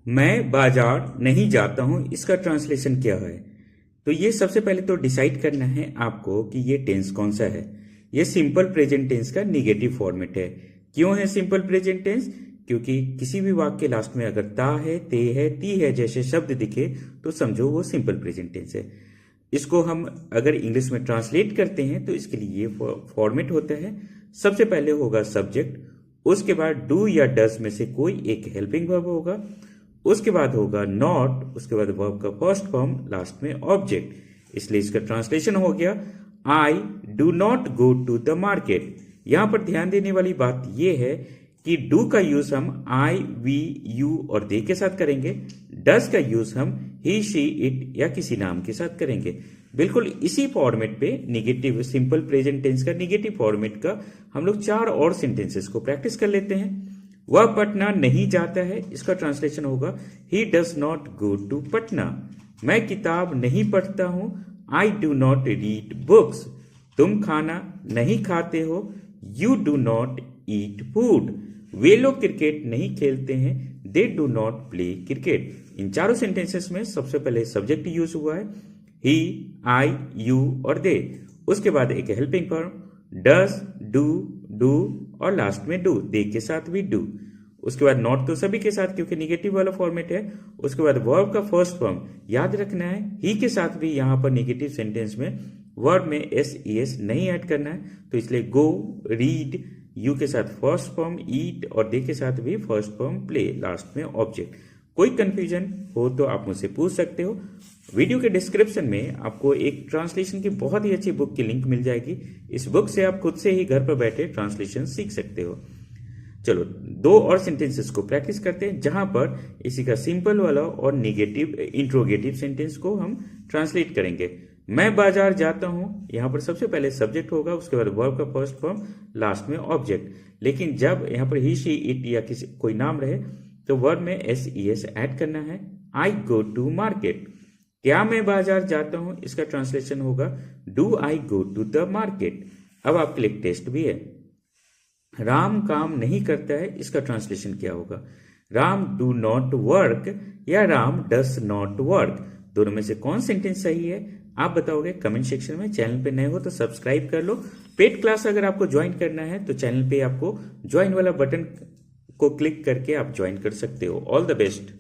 मैं बाजार नहीं जाता हूं, इसका ट्रांसलेशन क्या है? तो ये सबसे पहले तो डिसाइड करना है आपको कि ये टेंस कौन सा है। ये सिंपल प्रेजेंट टेंस का निगेटिव फॉर्मेट है। क्यों है सिंपल प्रेजेंट टेंस? क्योंकि किसी भी वाक्य के लास्ट में अगर ता है, ते है, ती है जैसे शब्द दिखे तो समझो वो सिंपल प्रेजेंट टेंस है। इसको हम अगर इंग्लिश में ट्रांसलेट करते हैं तो इसके लिए ये फॉर्मेट होता है। सबसे पहले होगा सब्जेक्ट, उसके बाद डू या डस में से कोई एक हेल्पिंग वर्ब होगा, उसके बाद होगा नॉट, उसके बाद वर्ब का फर्स्ट फॉर्म, लास्ट में ऑब्जेक्ट। इसलिए इसका ट्रांसलेशन हो गया I do not go to the market. यहां पर ध्यान देने वाली बात यह है कि डू का यूज हम आई, वी, यू और दे के साथ करेंगे। डस का यूज हम ही, शी, इट या किसी नाम के साथ करेंगे। बिल्कुल इसी फॉर्मेट पे निगेटिव सिंपल प्रेजेंट टेंस का निगेटिव फॉर्मेट का हम लोग 4 और सेंटेंसेस को प्रैक्टिस कर लेते हैं। वह पटना नहीं जाता है, इसका ट्रांसलेशन होगा he does not go to Patna. मैं किताब नहीं पढ़ता हूं, I do not read books. तुम खाना नहीं खाते हो, you do not eat food. वे लोग क्रिकेट नहीं खेलते हैं, they do not play cricket. इन चारों सेंटेंसेस में सबसे पहले सब्जेक्ट यूज हुआ है ही, आई, यू और दे। उसके बाद एक हेल्पिंग फॉर्म डज, डू और लास्ट में डू, दे के साथ भी डू। उसके बाद नॉट तो सभी के साथ क्योंकि निगेटिव वाला फॉर्मेट है। उसके बाद वर्ब का फर्स्ट फॉर्म याद रखना है, ही के साथ भी यहां पर निगेटिव सेंटेंस में वर्ब में एस ई एस नहीं ऐड करना है, तो इसलिए गो, रीड, यू के साथ फर्स्ट फॉर्म, ईट और दे के साथ भी फर्स्ट फॉर्म, प्ले, लास्ट में ऑब्जेक्ट। कोई कंफ्यूजन हो तो आप मुझसे पूछ सकते हो। वीडियो के डिस्क्रिप्शन में आपको एक ट्रांसलेशन की बहुत ही अच्छी बुक की लिंक मिल जाएगी। इस बुक से आप खुद से ही घर पर बैठे ट्रांसलेशन सीख सकते हो। चलो 2 और सेंटेंसेस को प्रैक्टिस करते हैं जहां पर इसी का सिंपल वाला और निगेटिव इंट्रोगेटिव सेंटेंस को हम ट्रांसलेट करेंगे। मैं बाजार जाता हूं, यहां पर सबसे पहले सब्जेक्ट होगा, उसके बाद वर्ब का फर्स्ट फॉर्म, लास्ट में ऑब्जेक्ट। लेकिन जब यहां पर ही, शी, इट या किसी कोई नाम रहे तो वर्ब में एस ई एस ऐड करना है। I go to market. क्या मैं बाजार जाता हूं, इसका ट्रांसलेशन होगा do I go to the market. अब आपके लिए टेस्ट भी है। राम काम नहीं करता है, इसका ट्रांसलेशन क्या होगा? राम डू नॉट वर्क या राम डस नॉट वर्क, दोनों में से कौन सेंटेंस सही है आप बताओगे कमेंट सेक्शन में। चैनल पे नए हो तो सब्सक्राइब कर लो। पेड क्लास अगर आपको ज्वाइन करना है तो चैनल पे आपको ज्वाइन वाला बटन को क्लिक करके आप ज्वाइन कर सकते हो। All the best.